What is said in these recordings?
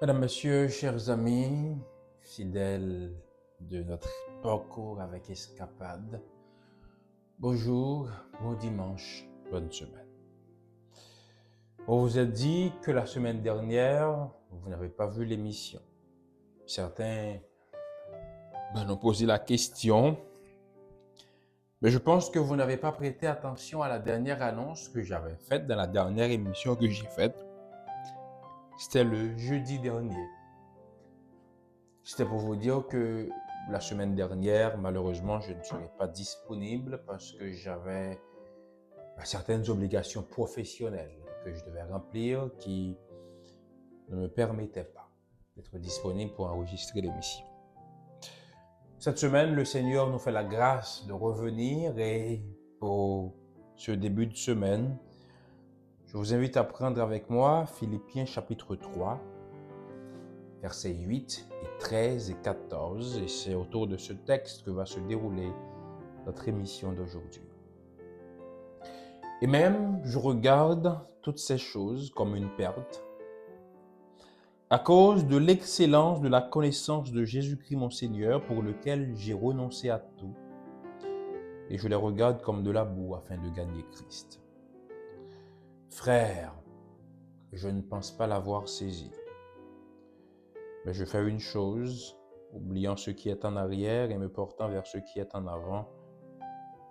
Mesdames, Messieurs, chers amis, fidèles de notre parcours avec Escapade, bonjour, bon dimanche, bonne semaine. On vous a dit que la semaine dernière, vous n'avez pas vu l'émission. Certains m'ont posé la question, mais je pense que vous n'avez pas prêté attention à la dernière annonce que j'avais faite dans la dernière émission que j'ai faite. C'était le jeudi dernier. C'était pour vous dire que la semaine dernière, malheureusement, je ne serais pas disponible parce que j'avais certaines obligations professionnelles que je devais remplir qui ne me permettaient pas d'être disponible pour enregistrer l'émission. Cette semaine, le Seigneur nous fait la grâce de revenir et pour ce début de semaine, je vous invite à prendre avec moi Philippiens chapitre 3, versets 8 et 13 et 14, et c'est autour de ce texte que va se dérouler notre émission d'aujourd'hui. Et même, je regarde toutes ces choses comme une perte, à cause de l'excellence de la connaissance de Jésus-Christ mon Seigneur, pour lequel j'ai renoncé à tout, et je les regarde comme de la boue afin de gagner Christ. Frères, je ne pense pas l'avoir saisi. Mais je fais une chose, oubliant ce qui est en arrière et me portant vers ce qui est en avant.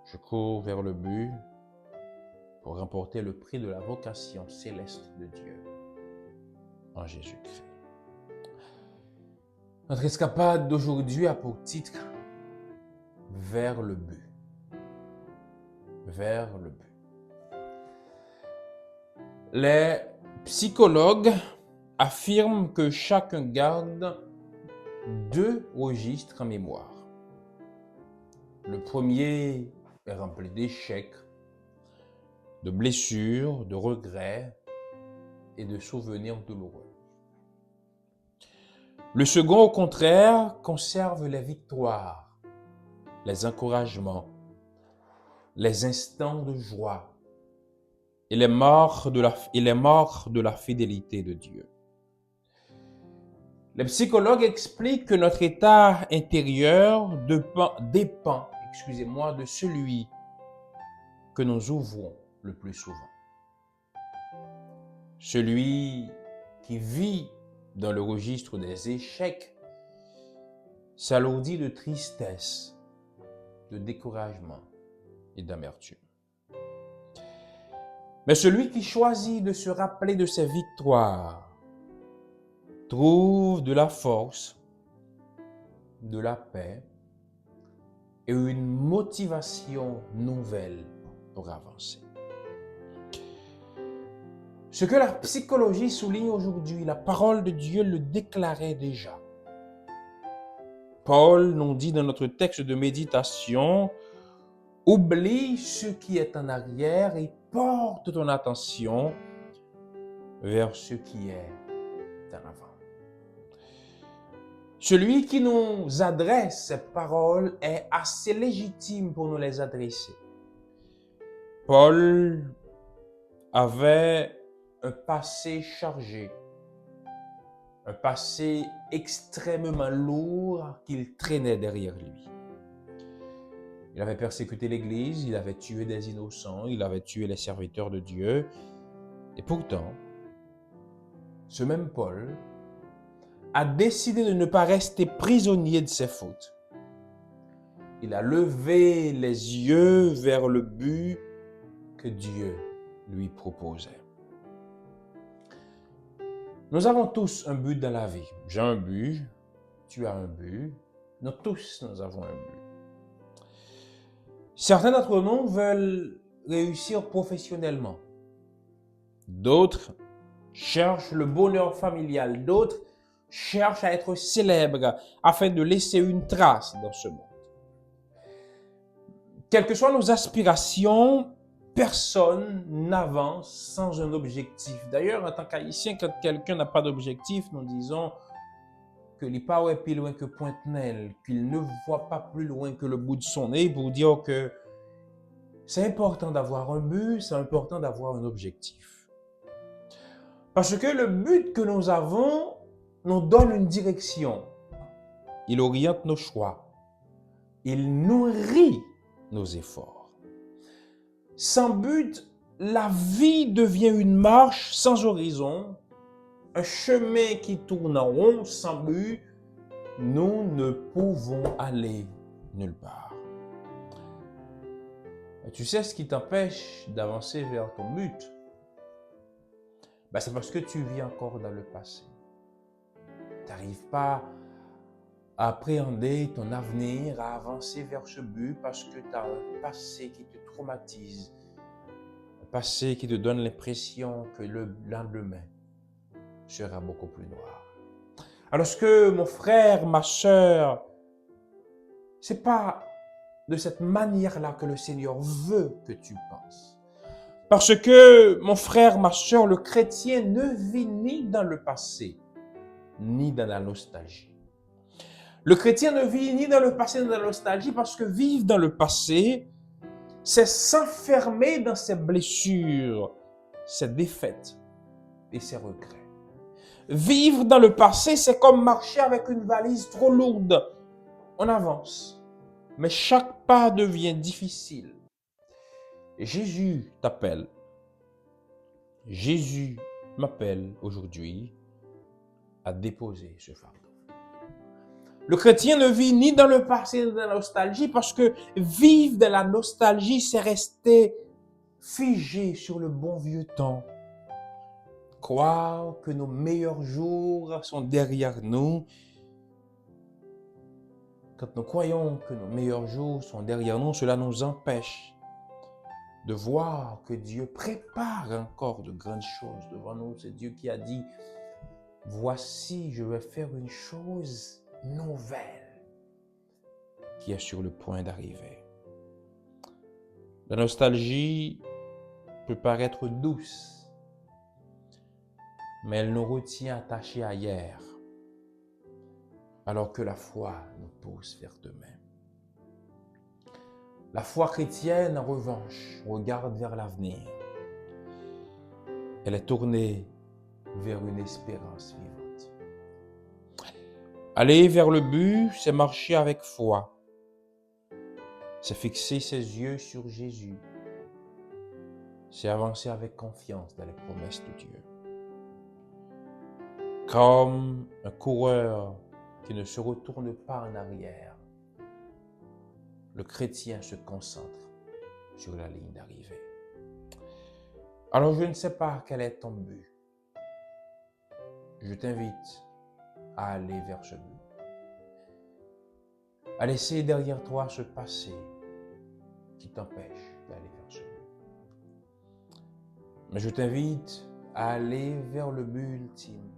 Je cours vers le but pour remporter le prix de la vocation céleste de Dieu en Jésus-Christ. Notre escapade d'aujourd'hui a pour titre « Vers le but ». Vers le but. Les psychologues affirme que chacun garde deux registres en mémoire. Le premier est rempli d'échecs, de blessures, de regrets et de souvenirs douloureux. Le second, au contraire, conserve les victoires, les encouragements, les instants de joie et les morts de la fidélité de Dieu. Les psychologues expliquent que notre état intérieur dépend de celui que nous ouvrons le plus souvent. Celui qui vit dans le registre des échecs s'alourdit de tristesse, de découragement et d'amertume. Mais celui qui choisit de se rappeler de ses victoires trouve de la force, de la paix et une motivation nouvelle pour avancer. Ce que la psychologie souligne aujourd'hui, la parole de Dieu le déclarait déjà. Paul nous dit dans notre texte de méditation, « Oublie ce qui est en arrière et porte ton attention vers ce qui est en avant. » Celui qui nous adresse ces paroles est assez légitime pour nous les adresser. Paul avait un passé chargé, un passé extrêmement lourd qu'il traînait derrière lui. Il avait persécuté l'Église, il avait tué des innocents, il avait tué les serviteurs de Dieu. Et pourtant, ce même Paul a décidé de ne pas rester prisonnier de ses fautes. Il a levé les yeux vers le but que Dieu lui proposait. Nous avons tous un but dans la vie. J'ai un but, tu as un but, nous tous nous avons un but. Certains d'entre nous veulent réussir professionnellement. D'autres cherchent le bonheur familial. D'autres cherchent à être célèbres afin de laisser une trace dans ce monde. Quelles que soient nos aspirations, personne n'avance sans un objectif. D'ailleurs, en tant qu'Haïtien, quand quelqu'un n'a pas d'objectif, nous disons qu'il n'est pas plus loin que Pointe-Noire, qu'il ne voit pas plus loin que le bout de son nez, pour dire que c'est important d'avoir un but, c'est important d'avoir un objectif. Parce que le but que nous avons nous donne une direction. Il oriente nos choix. Il nourrit nos efforts. Sans but, la vie devient une marche sans horizon, un chemin qui tourne en rond sans but. Nous ne pouvons aller nulle part. Et tu sais ce qui t'empêche d'avancer vers ton but? C'est parce que tu vis encore dans le passé. Tu n'arrives pas à appréhender ton avenir, à avancer vers ce but parce que tu as un passé qui te traumatise, un passé qui te donne l'impression que le lendemain sera beaucoup plus noir. Alors que mon frère, ma sœur, c'est pas de cette manière-là que le Seigneur veut que tu penses. Parce que, mon frère, ma sœur, le chrétien ne vit ni dans le passé, ni dans la nostalgie. Le chrétien ne vit ni dans le passé, ni dans la nostalgie, parce que vivre dans le passé, c'est s'enfermer dans ses blessures, ses défaites et ses regrets. Vivre dans le passé, c'est comme marcher avec une valise trop lourde. On avance, mais chaque pas devient difficile. Jésus t'appelle. Jésus m'appelle aujourd'hui à déposer ce fardeau. Le chrétien ne vit ni dans le passé ni dans la nostalgie parce que vivre dans la nostalgie, c'est rester figé sur le bon vieux temps. Croire que nos meilleurs jours sont derrière nous. Quand nous croyons que nos meilleurs jours sont derrière nous, cela nous empêche de voir que Dieu prépare encore de grandes choses devant nous. C'est Dieu qui a dit, voici, je vais faire une chose nouvelle qui est sur le point d'arriver. La nostalgie peut paraître douce, mais elle nous retient attachés à hier, alors que la foi nous pousse vers demain. La foi chrétienne, en revanche, regarde vers l'avenir. Elle est tournée vers une espérance vivante. Aller vers le but, c'est marcher avec foi. C'est fixer ses yeux sur Jésus. C'est avancer avec confiance dans les promesses de Dieu. Comme un coureur qui ne se retourne pas en arrière, le chrétien se concentre sur la ligne d'arrivée. Alors je ne sais pas quel est ton but. Je t'invite à aller vers ce but. À laisser derrière toi ce passé qui t'empêche d'aller vers ce but. Mais je t'invite à aller vers le but ultime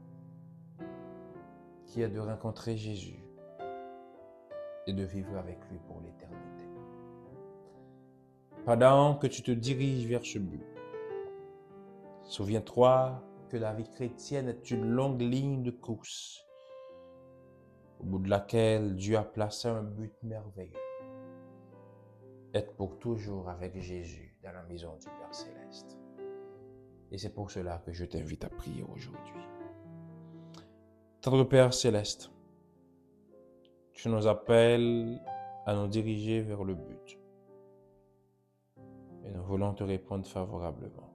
qui est de rencontrer Jésus et de vivre avec lui pour l'éternité. Pendant que tu te diriges vers ce but, souviens-toi que la vie chrétienne est une longue ligne de course au bout de laquelle Dieu a placé un but merveilleux. Être pour toujours avec Jésus dans la maison du Père Céleste. Et c'est pour cela que je t'invite à prier aujourd'hui. Notre Père Céleste, tu nous appelles à nous diriger vers le but. Et nous voulons te répondre favorablement.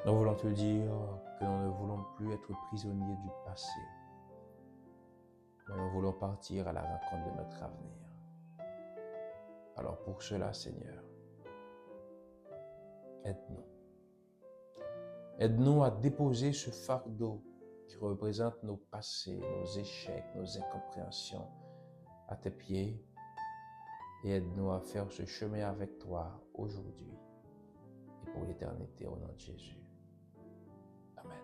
Nous voulons te dire que nous ne voulons plus être prisonniers du passé, mais nous voulons partir à la rencontre de notre avenir. Alors pour cela, Seigneur, aide-nous. Aide-nous à déposer ce fardeau qui représente nos passés, nos échecs, nos incompréhensions à tes pieds et aide-nous à faire ce chemin avec toi aujourd'hui et pour l'éternité au nom de Jésus. Amen.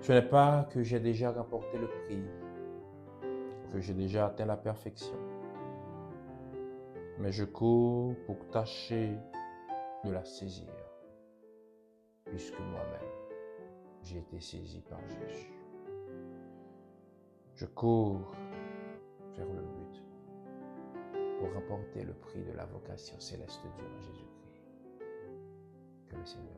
Ce n'est pas que j'ai déjà remporté le prix, que j'ai déjà atteint la perfection, mais je cours pour tâcher de la saisir, puisque moi-même, j'ai été saisi par Jésus. Je cours vers le but pour remporter le prix de la vocation céleste de Dieu en Jésus-Christ. Que le Seigneur